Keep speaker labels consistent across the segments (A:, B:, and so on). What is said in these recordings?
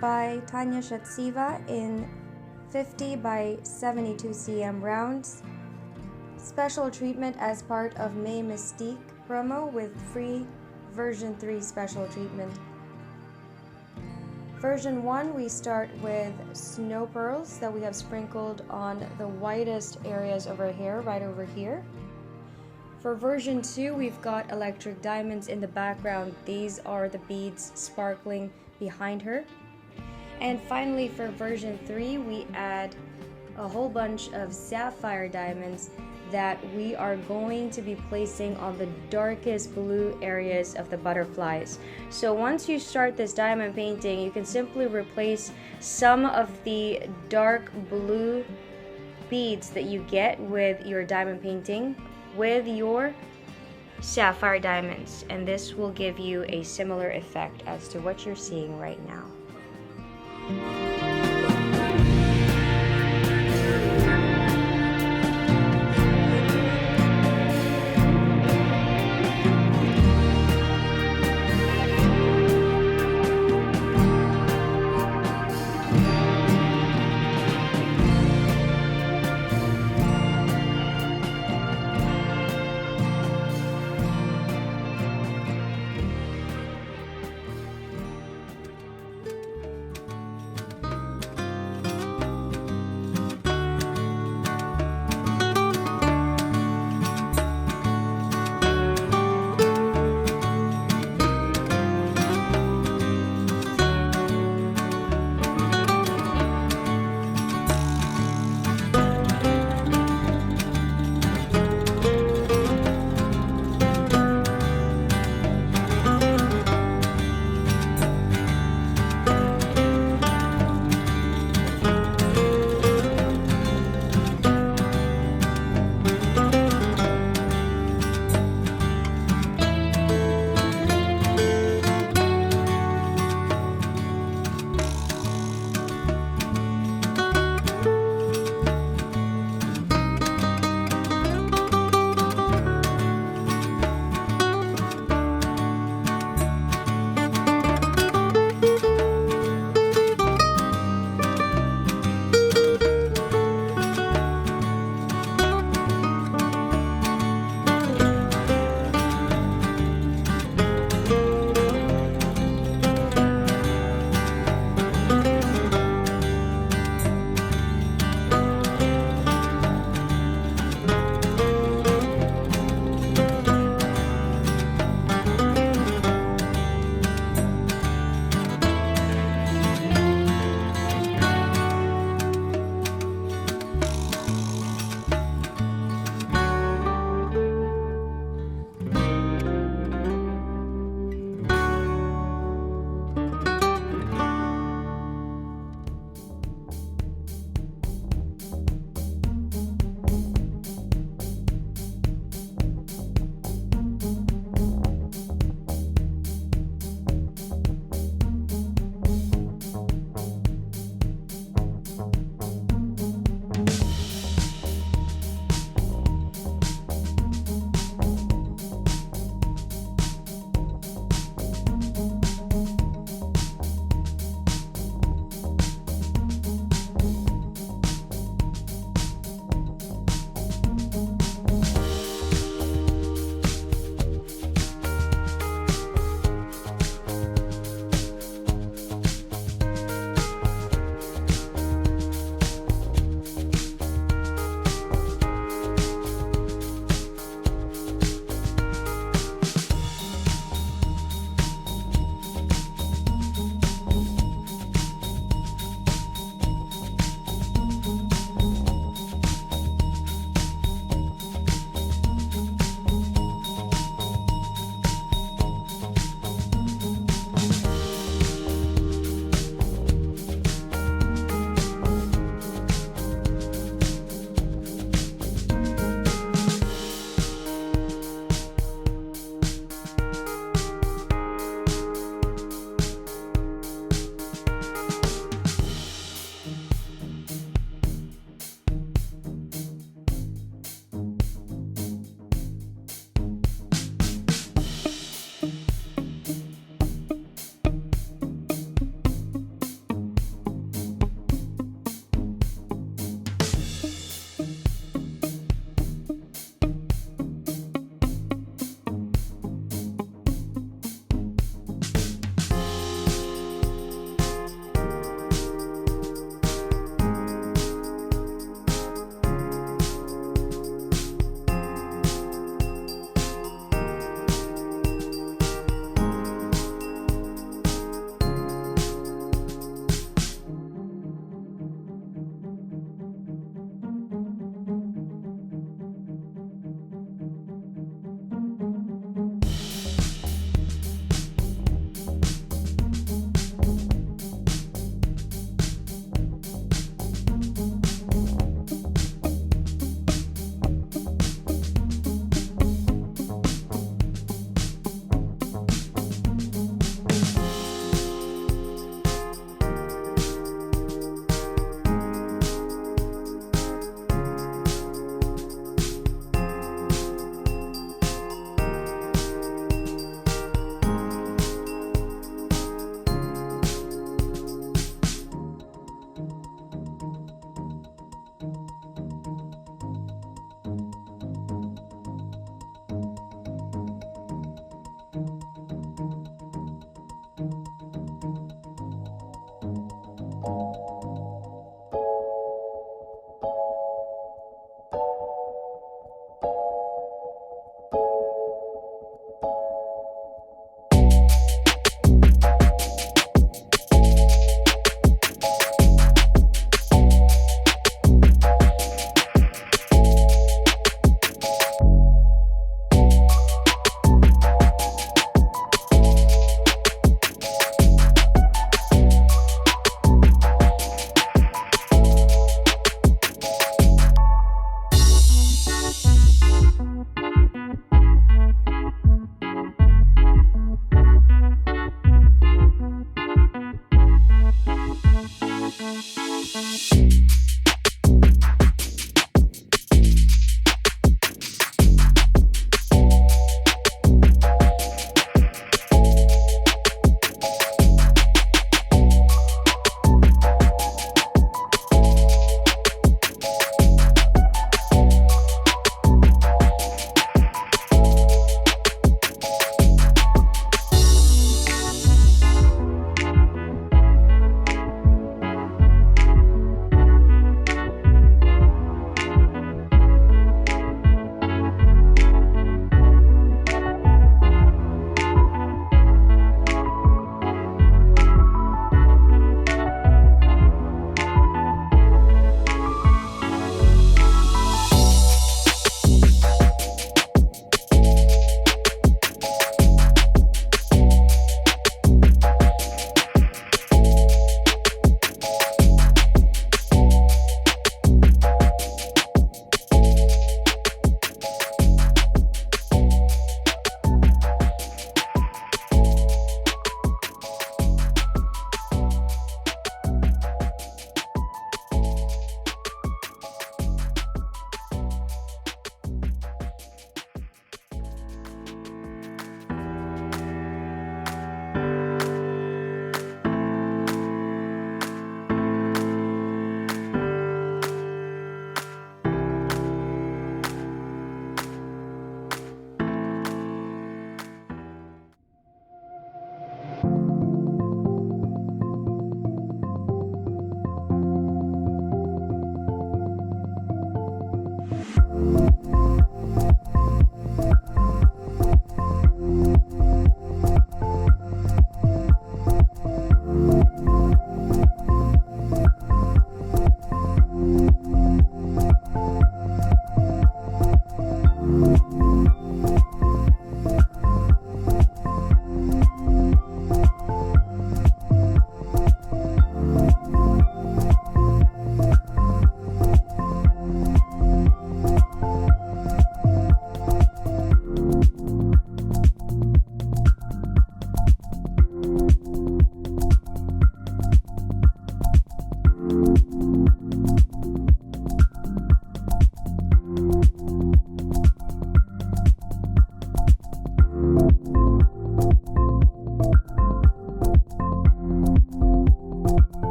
A: by Tanya Shatsiva in 50 by 72 cm rounds. Special treatment as part of May Mystique promo with free version 3 special treatment. Version 1, we start with snow pearls that we have sprinkled on the whitest areas of her hair, right over here. For version 2, we've got electric diamonds in the background. These are the beads sparkling behind her. And finally, for version 3, we add a whole bunch of sapphire diamonds that we are going to be placing on the darkest blue areas of the butterflies. So once you start this diamond painting, you can simply replace some of the dark blue beads that you get with your diamond painting with your sapphire diamonds, and this will give you a similar effect as to what you're seeing right now.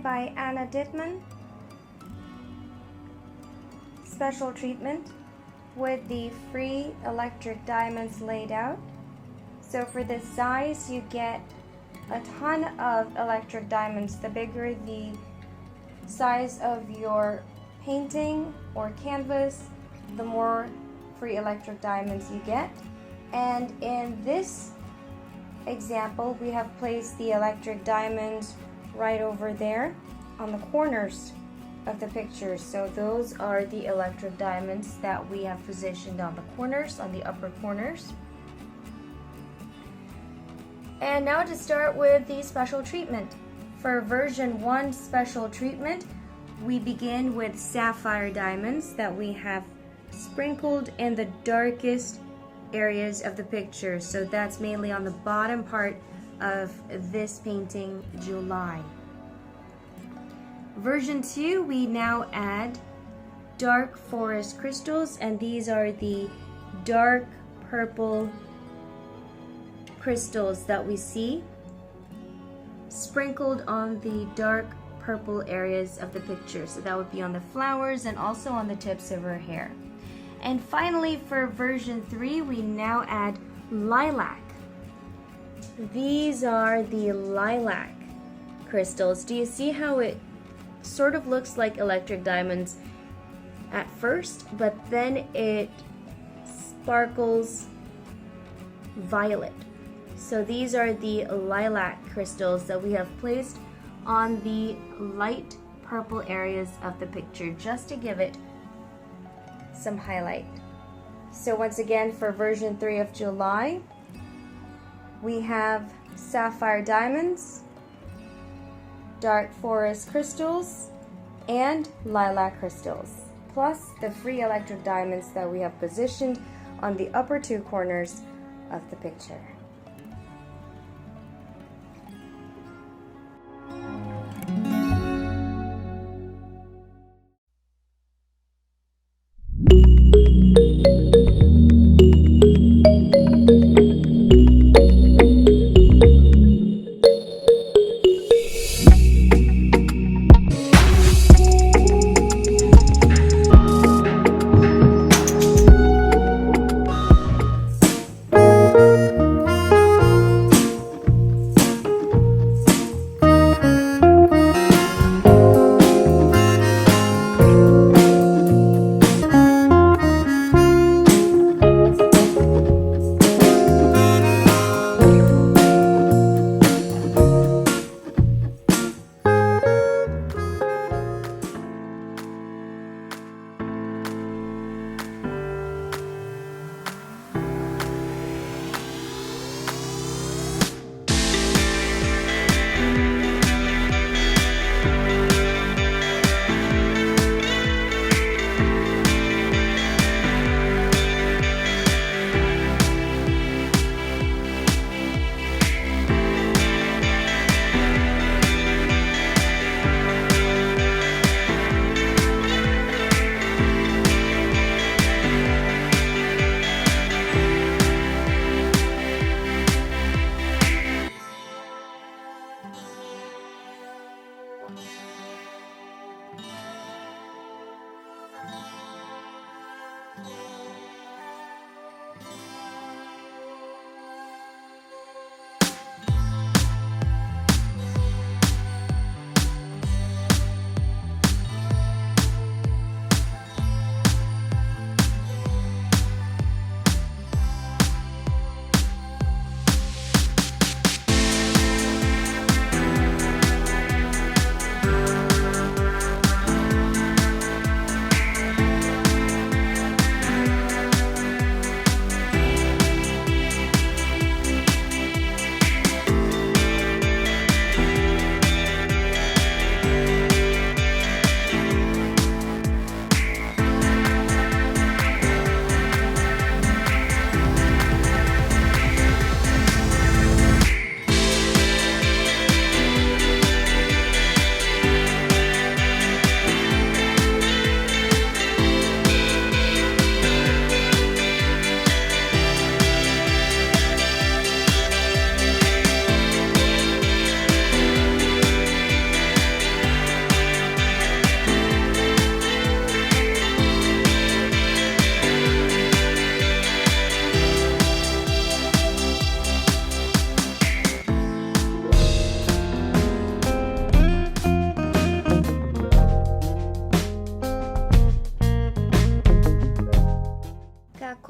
A: by DIYMOON special treatment with the free electric diamonds laid out. So for this size, you get a ton of electric diamonds. The bigger the size of your painting or canvas, the more free electric diamonds you get. And in this example, we have placed the electric diamonds right over there on the corners of the picture. So those are the electric diamonds that we have positioned on the corners, on the upper corners. And now to start with the special treatment. For version 1 special treatment, we begin with sapphire diamonds that we have sprinkled in the darkest areas of the picture. So that's mainly on the bottom part of this painting, July. Version 2, we now add dark forest crystals, and these are the dark purple crystals that we see sprinkled on the dark purple areas of the picture. So that would be on the flowers and also on the tips of her hair. And finally, for version 3, we now add lilac. These are the lilac crystals. Do you see how it sort of looks like electric diamonds at first, but then it sparkles violet? So these are the lilac crystals that we have placed on the light purple areas of the picture, just to give it some highlight. So once again, for version 3 of July, we have sapphire diamonds, dark forest crystals, and lilac crystals, plus the free electric diamonds that we have positioned on the upper 2 corners of the picture.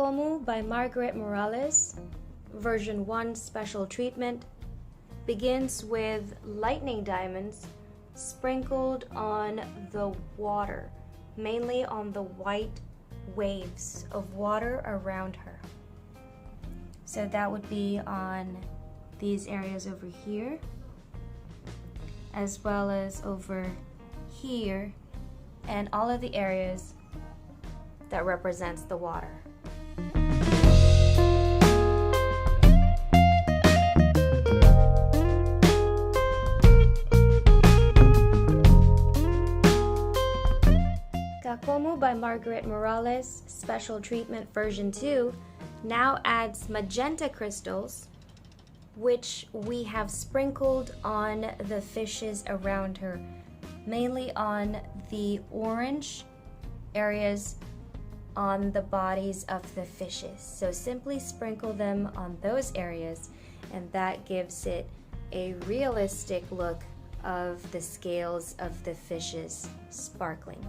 A: Kakomu by Margaret Morales, version 1 special treatment, begins with lightning diamonds sprinkled on the water, mainly on the white waves of water around her. So that would be on these areas over here, as well as over here, and all of the areas that represents the water. Kakomu by Margaret Morales, special treatment version 2, now adds magenta crystals, which we have sprinkled on the fishes around her, mainly on the orange areas on the bodies of the fishes. So simply sprinkle them on those areas, and that gives it a realistic look of the scales of the fishes sparkling.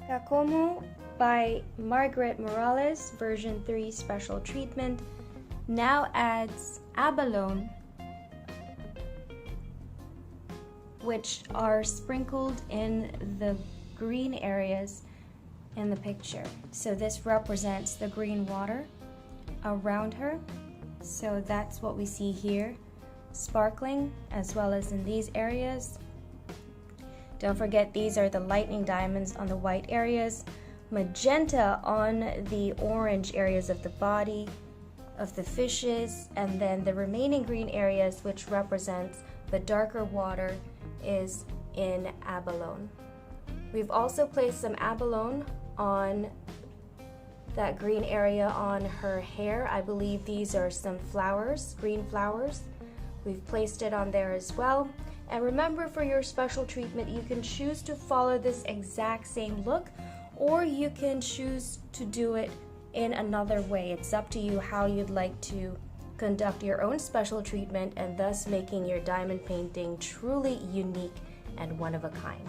A: Kakomu by Margaret Morales, version 3 special treatment, now adds abalone, which are sprinkled in the green areas in the picture. So this represents the green water around her. So that's what we see here, sparkling, as well as in these areas. Don't forget, these are the lightning diamonds on the white areas, magenta on the orange areas of the body of the fishes, and then the remaining green areas, which represents the darker water, is in abalone. We've also placed some abalone on that green area on her hair. I believe these are some flowers, green flowers. We've placed it on there as well. And remember, for your special treatment, you can choose to follow this exact same look, or you can choose to do it in another way. It's up to you how you'd like to conduct your own special treatment, and thus making your diamond painting truly unique and one of a kind.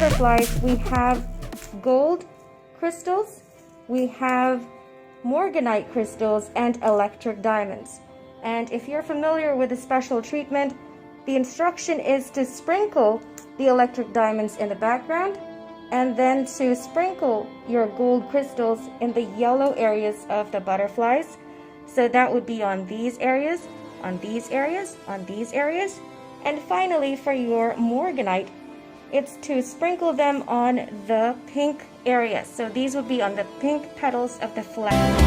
A: butterflies, we have gold crystals, we have morganite crystals, and electric diamonds. And if you're familiar with the special treatment, the instruction is to sprinkle the electric diamonds in the background and then to sprinkle your gold crystals in the yellow areas of the butterflies. So that would be on these areas, on these areas, on these areas. And finally, for your morganite, it's to sprinkle them on the pink areas. So these would be on the pink petals of the flower.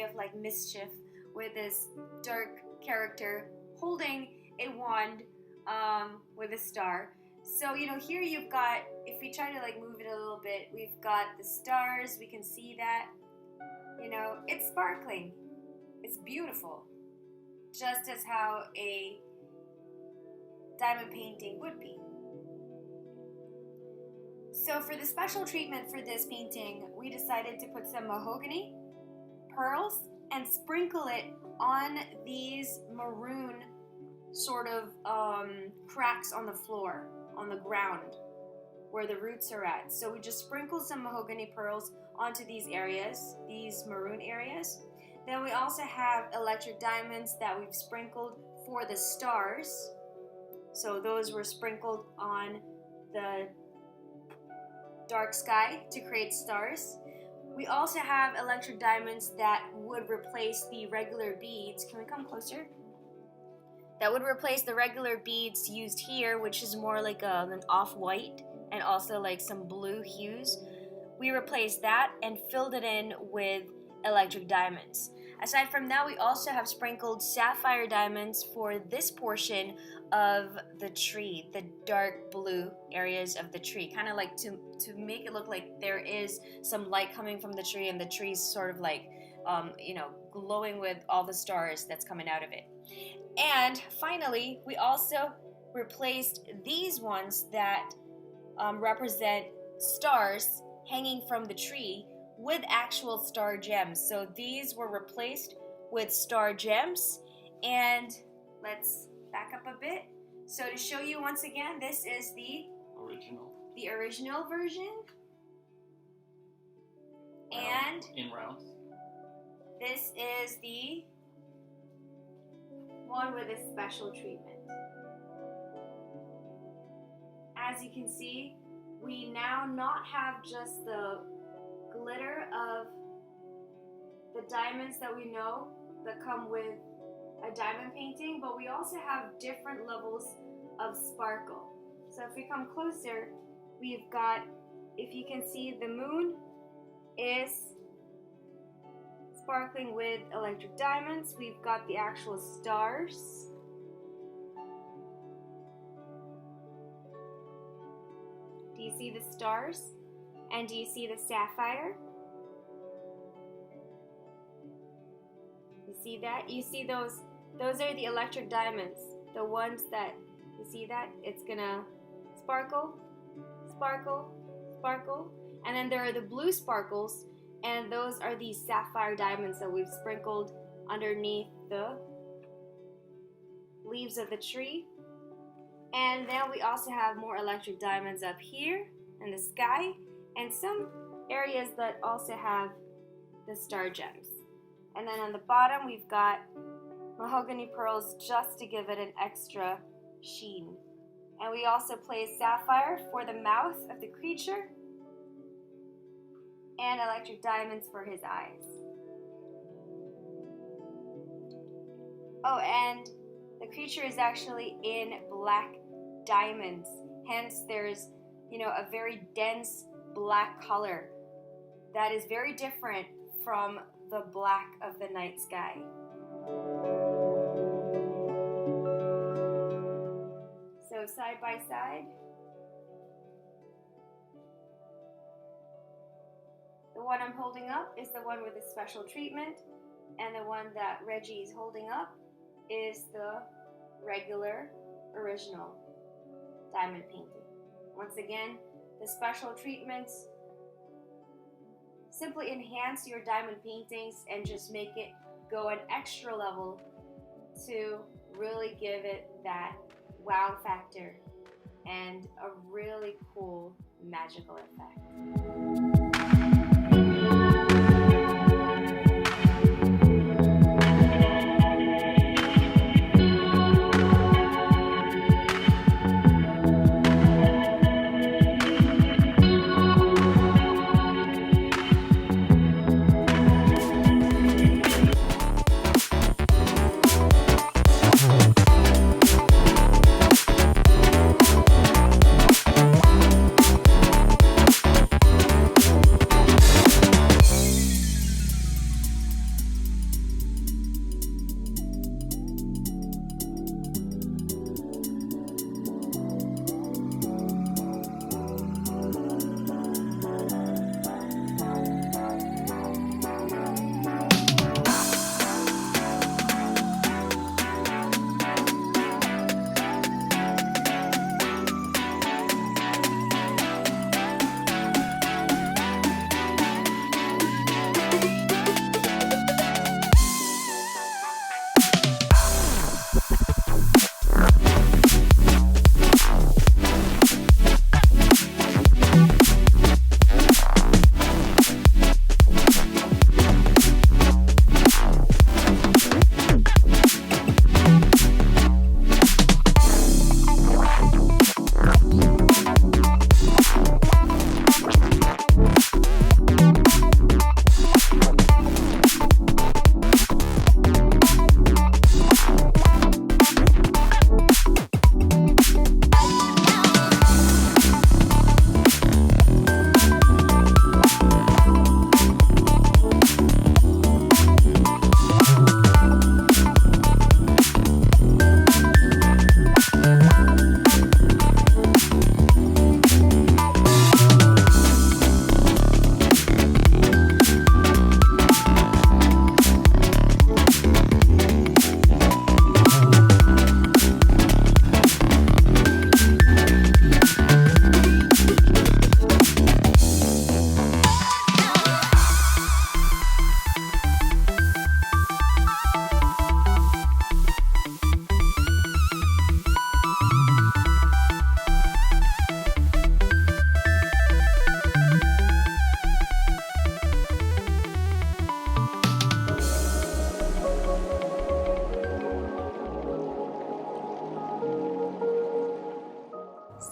A: Of like mischief with this dark character holding a wand with a star. So here you've got, if we try to like move it a little bit, we've got the stars. We can see that it's sparkling, it's beautiful, just as how a diamond painting would be. So for the special treatment for this painting, we decided to put some mahogany pearls and sprinkle it on these maroon sort of cracks on the floor, on the ground where the roots are at. So we just sprinkle some mahogany pearls onto these areas, these maroon areas. Then we also have electric diamonds that we've sprinkled for the stars. So those were sprinkled on the dark sky to create stars. We also have electric diamonds that would replace the regular beads. Can we come closer? That would replace the regular beads used here, which is more like an off-white and also like some blue hues. We replaced that and filled it in with electric diamonds. Aside from that, we also have sprinkled sapphire diamonds for this portion of the tree, the dark blue areas of the tree, kind of like to make it look like there is some light coming from the tree, and the tree's sort of like glowing with all the stars that's coming out of it. And finally, we also replaced these ones that represent stars hanging from the tree with actual star gems. So these were replaced with star gems. And let's back up a bit. So to show you once again, this is the original version. And
B: in rounds.
A: This is the one with a special treatment. As you can see, we now not have just the glitter of the diamonds that we know that come with a diamond painting, but we also have different levels of sparkle. So if we come closer, we've got, if you can see, the moon is sparkling with electric diamonds. We've got the actual stars. Do you see the stars? And do you see the sapphire? You see that? You see those are the electric diamonds. The ones that, you see that? It's gonna sparkle, sparkle, sparkle. And then there are the blue sparkles, and those are the sapphire diamonds that we've sprinkled underneath the leaves of the tree. And then we also have more electric diamonds up here in the sky, and some areas that also have the star gems. And then on the bottom we've got mahogany pearls just to give it an extra sheen. And we also placed sapphire for the mouth of the creature and electric diamonds for his eyes. Oh, and the creature is actually in black diamonds. Hence there's, a very dense black color that is very different from the black of the night sky. So side by side, the one I'm holding up is the one with the special treatment, and the one that Reggie is holding up is the regular original diamond painting. Once again, the special treatments simply enhance your diamond paintings and just make it go an extra level to really give it that wow factor and a really cool magical effect.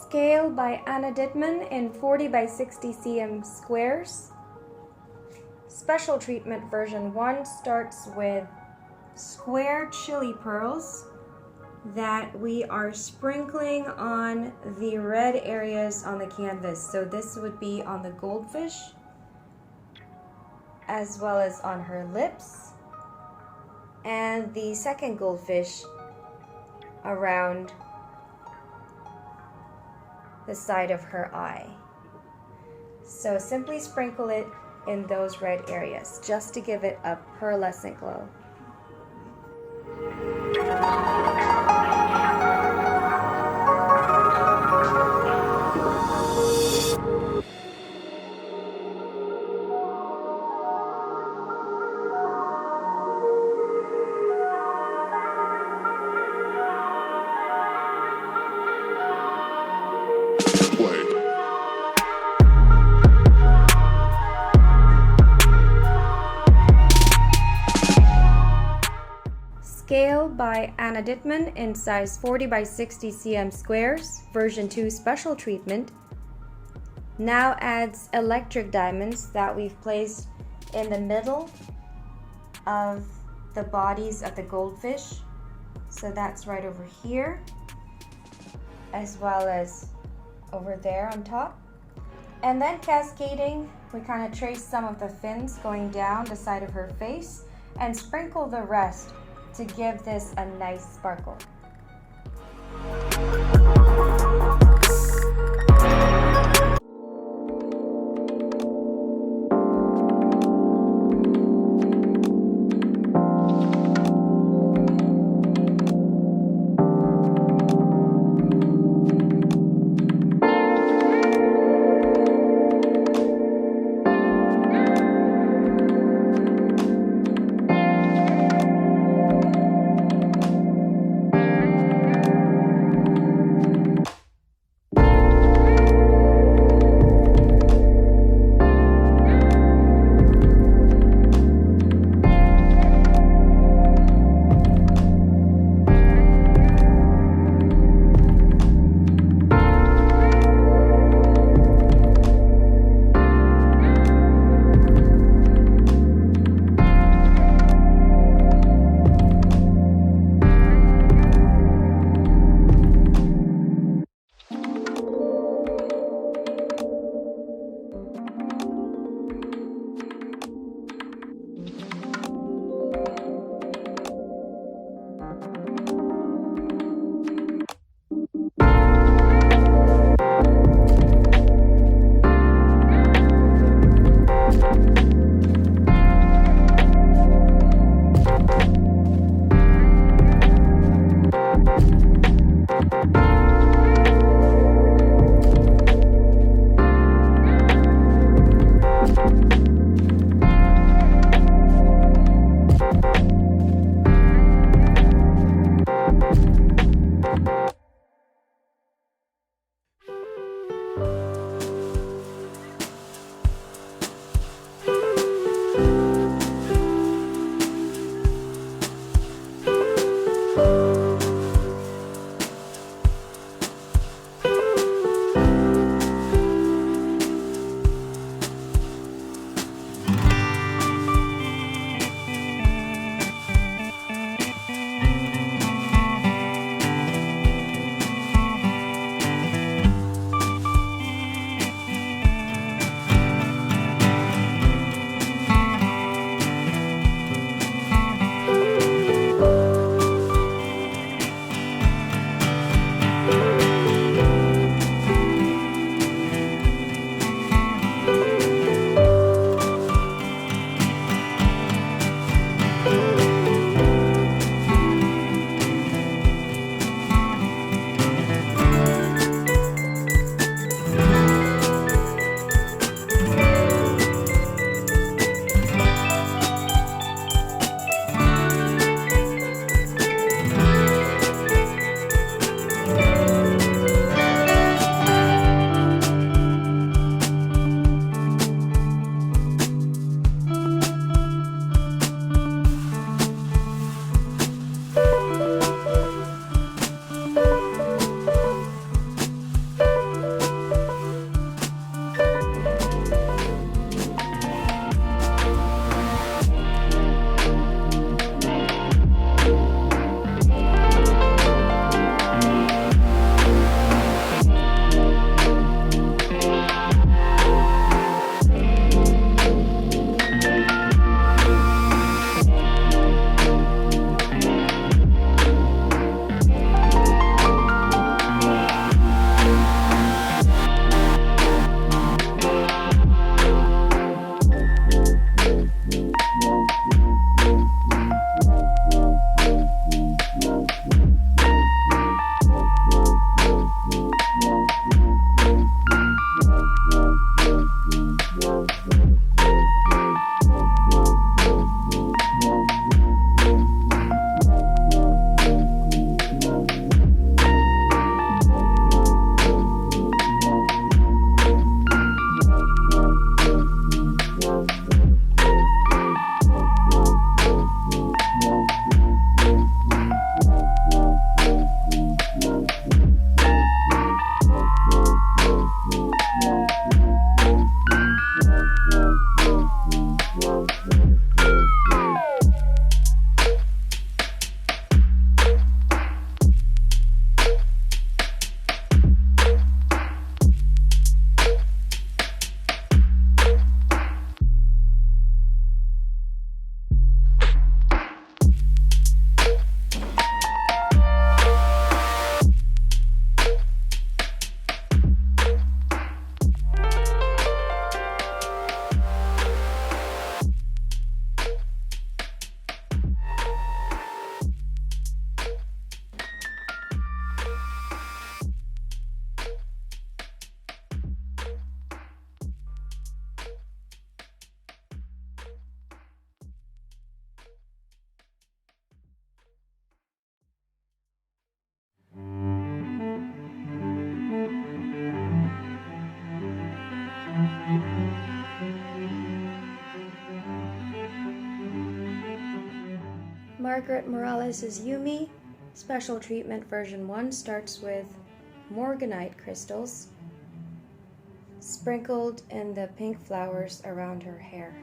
A: Scale by Anna Dittman in 40 by 60 cm squares. Special treatment version 1 starts with square chili pearls that we are sprinkling on the red areas on the canvas. So this would be on the goldfish, as well as on her lips, and the second goldfish around the side of her eye. So simply sprinkle it in those red areas just to give it a pearlescent glow. Scale by Anna Dittman in size 40 by 60 cm squares, version 2 special treatment. Now adds electric diamonds that we've placed in the middle of the bodies of the goldfish. So that's right over here, as well as over there on top. And then cascading, we kind of trace some of the fins going down the side of her face and sprinkle the rest to give this a nice sparkle. Margaret Morales' Yumi Special Treatment version 1 starts with morganite crystals sprinkled in the pink flowers around her hair.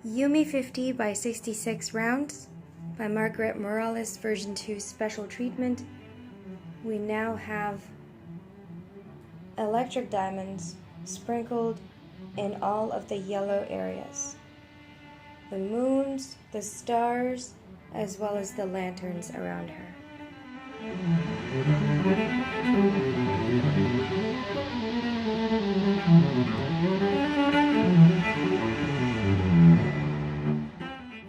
A: Yumi 50 by 66 rounds by Margaret Morales version 2 special treatment. We now have electric diamonds sprinkled in all of the yellow areas. The moons, the stars, as well as the lanterns around her.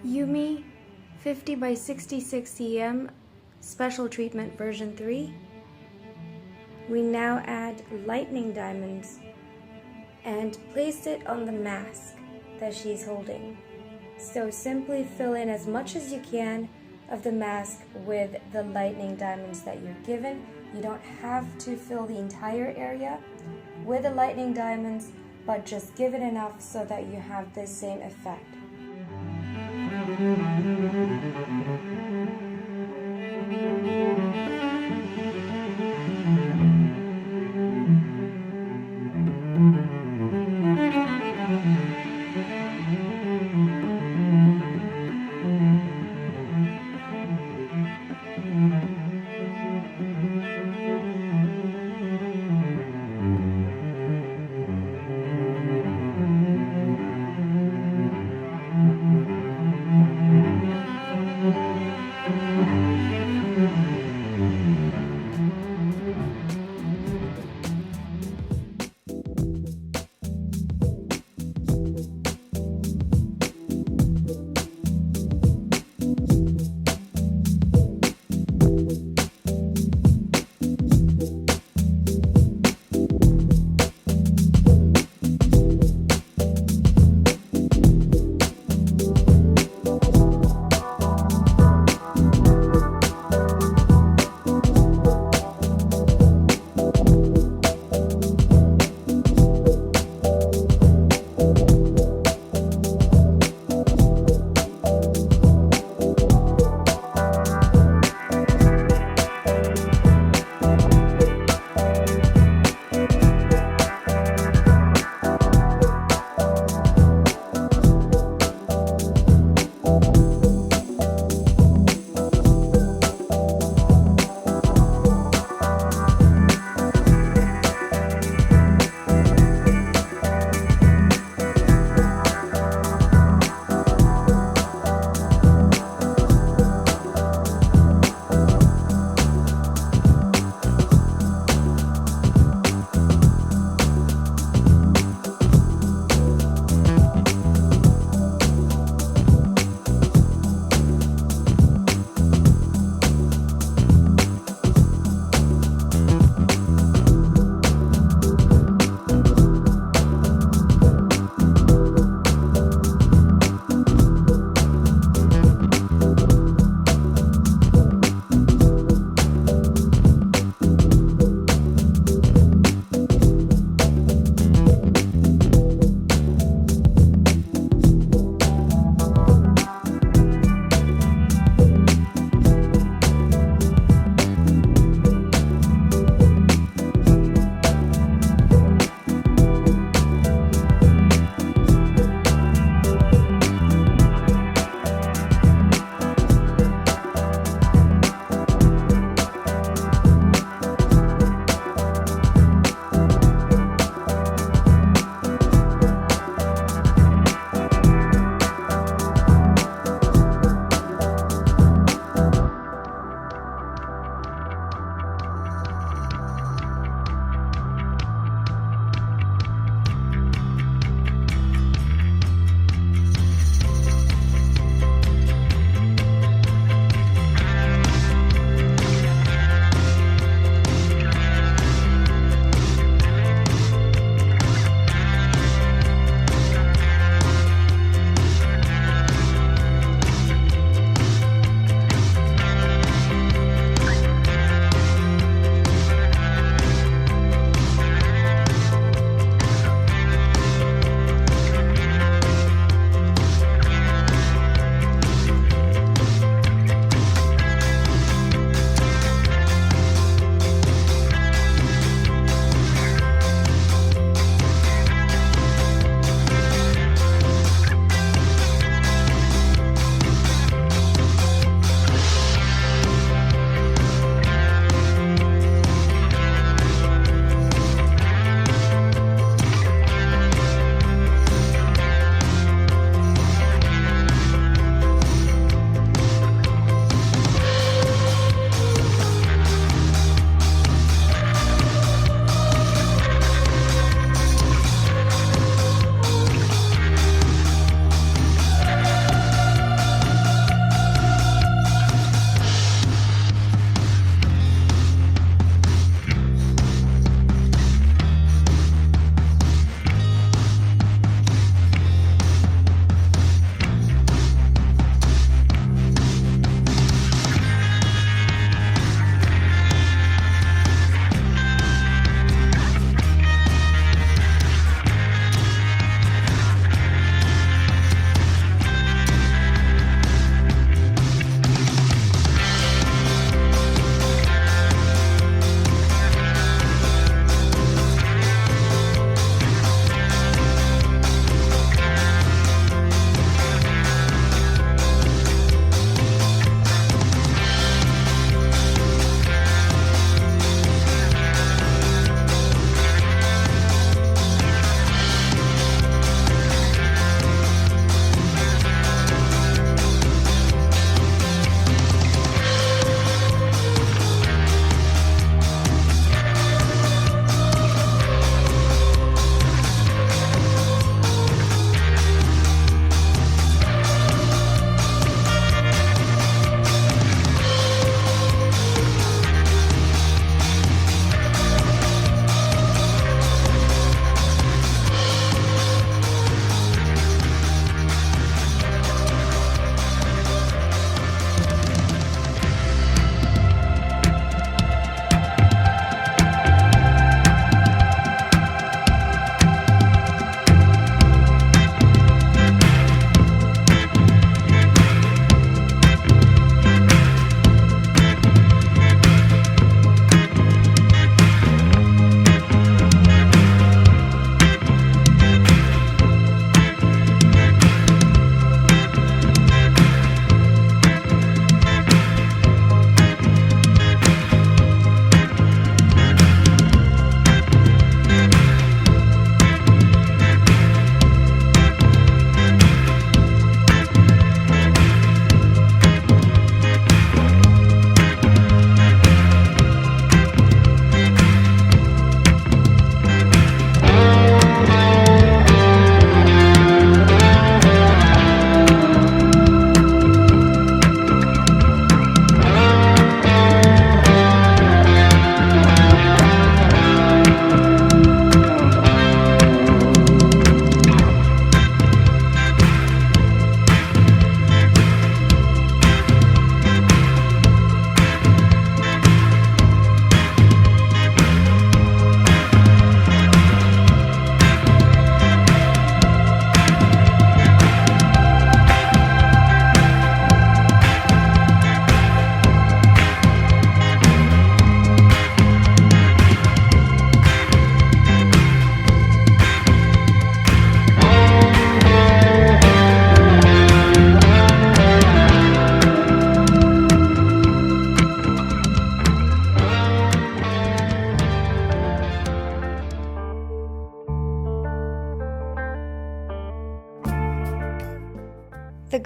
A: Yumi 50 by 66 cm Special Treatment version 3. We now add lightning diamonds and place it on the mask that she's holding. So simply fill in as much as you can of the mask with the lightning diamonds that you're given. You don't have to fill the entire area with the lightning diamonds, but just give it enough so that you have this same effect.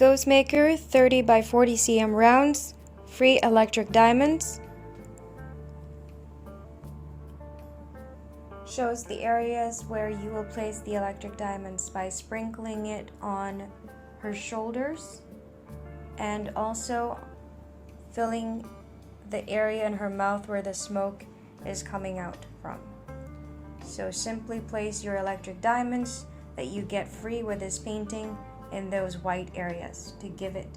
A: Ghost Maker 30 by 40 cm rounds, free electric diamonds. Shows the areas where you will place the electric diamonds by sprinkling it on her shoulders and also filling the area in her mouth where the smoke is coming out from. So simply place your electric diamonds that you get free with this painting in those white areas to give it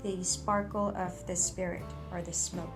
A: the sparkle of the spirit or the smoke.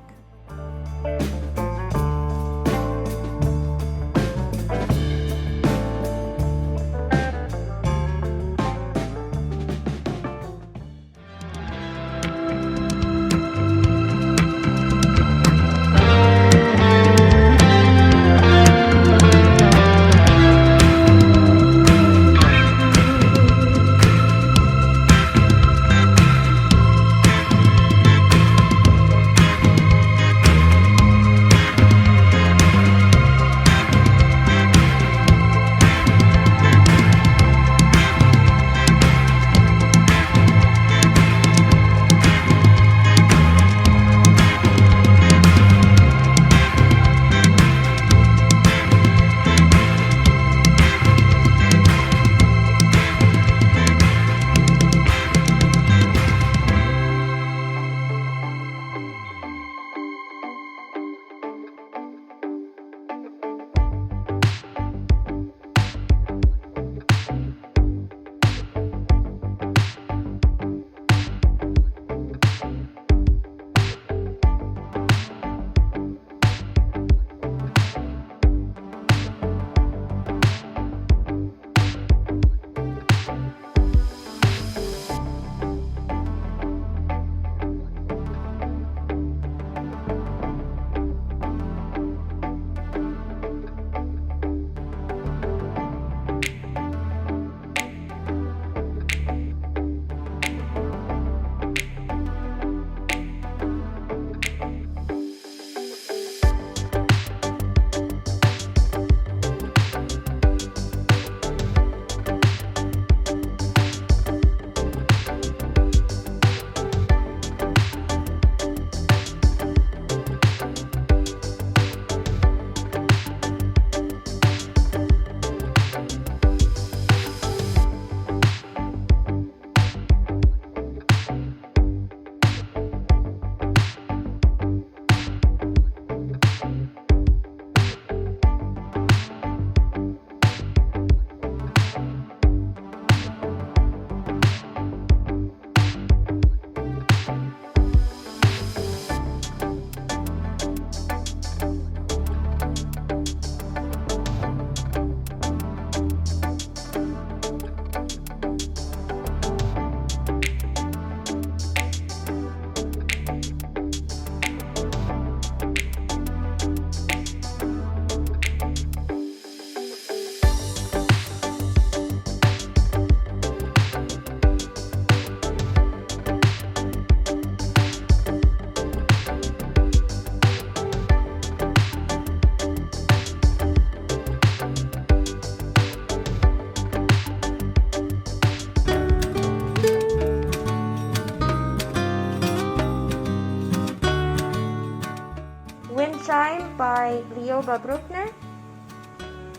A: Chime by Lioba Bruckner.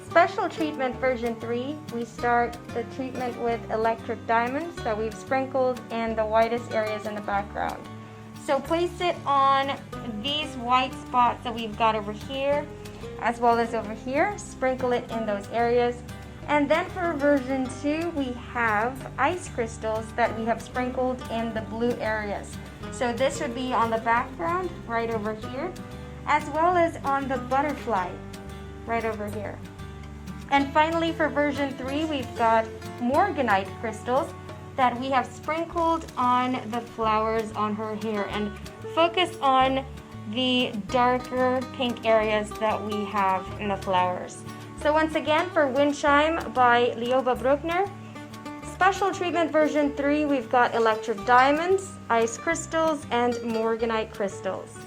A: Special treatment version 3, we start the treatment with electric diamonds that we've sprinkled in the whitest areas in the background. So place it on these white spots that we've got over here as well as over here. Sprinkle it in those areas. And then for version 2, we have ice crystals that we have sprinkled in the blue areas. So this would be on the background right over here, as well as on the butterfly right over here. And finally for version 3, we've got morganite crystals that we have sprinkled on the flowers on her hair and focus on the darker pink areas that we have in the flowers. So once again, for Wind Chime by Lioba Bruckner, special treatment version 3, we've got electric diamonds, ice crystals, and morganite crystals.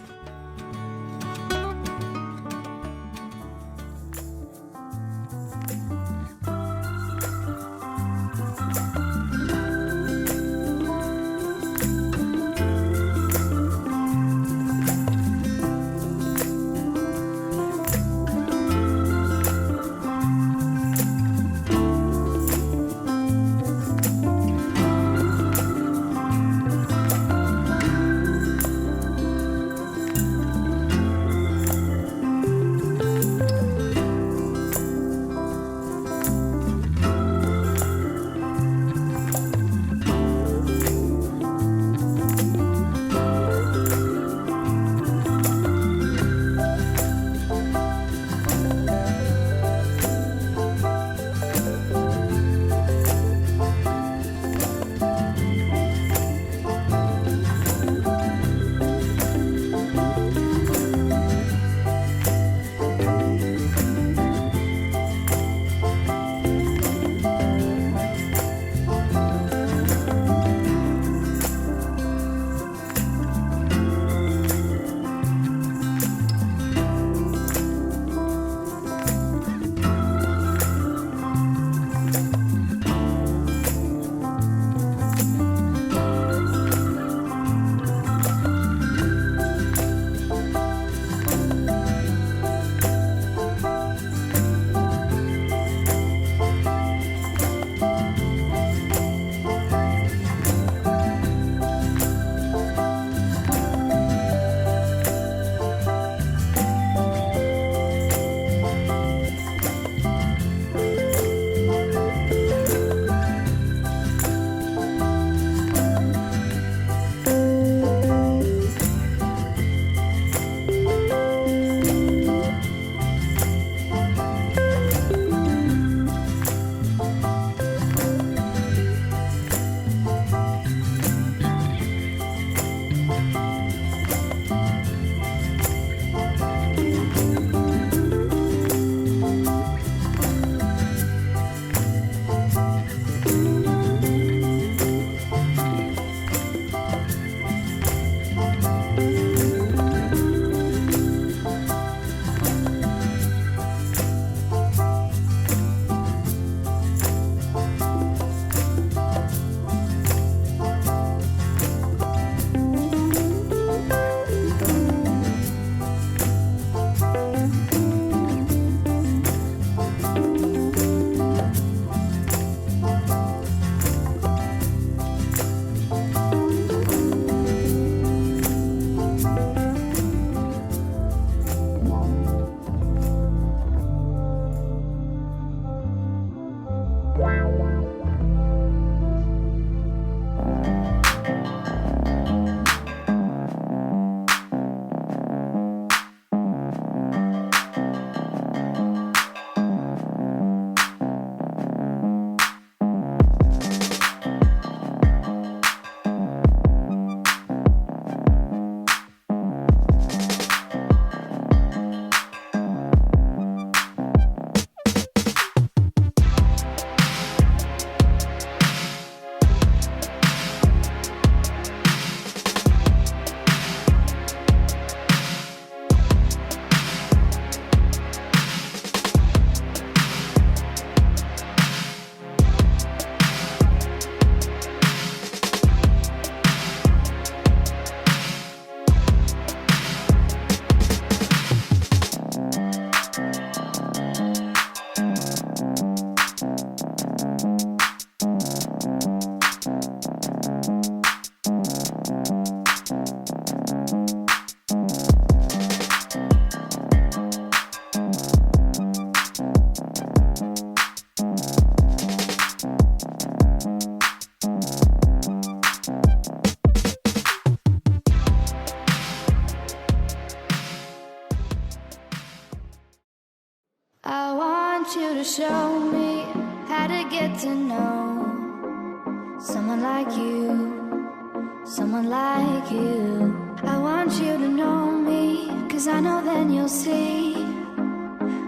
B: I want you to show me how to get to know someone like you, someone like you. I want you to know me, 'cause I know then you'll see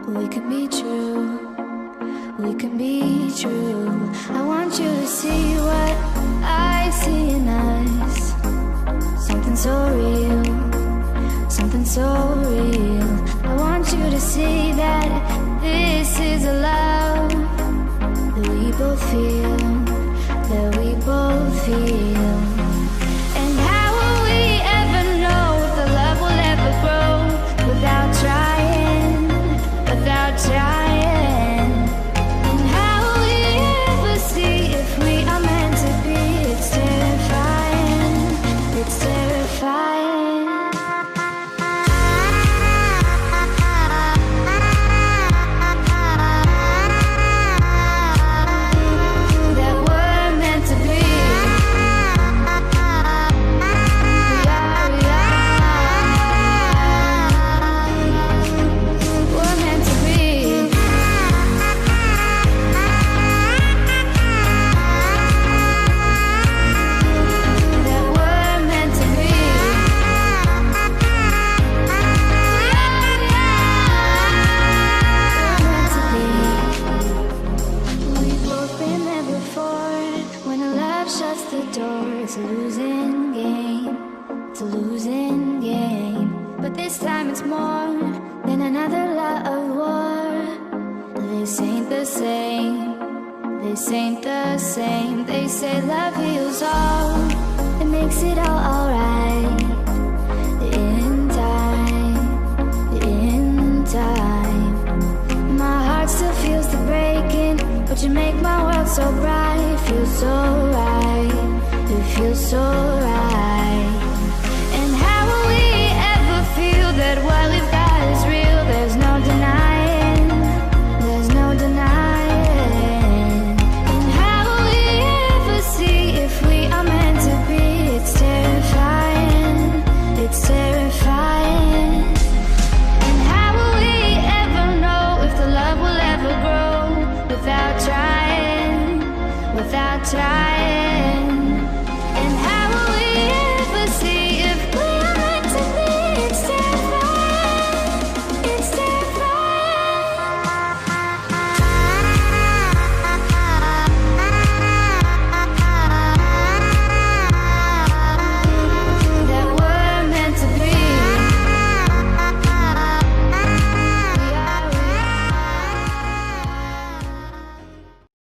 B: we can be true, we can be true. I want you to see what I see in us, something so real, something so real. I want you to see that this is a love that we both feel, that we both feel. And how will we ever know if the love will ever grow without trying, without trying? And how will we ever see if we are meant to be? It's terrifying, it's terrifying. That we're meant to be. We're meant to be. That we're meant to be. We've both been there before. When a love shuts the door, it's a losing game. It's a losing game. But this time it's more than another lot of war. This ain't the same. This ain't the same. They say love heals all. It makes it all alright.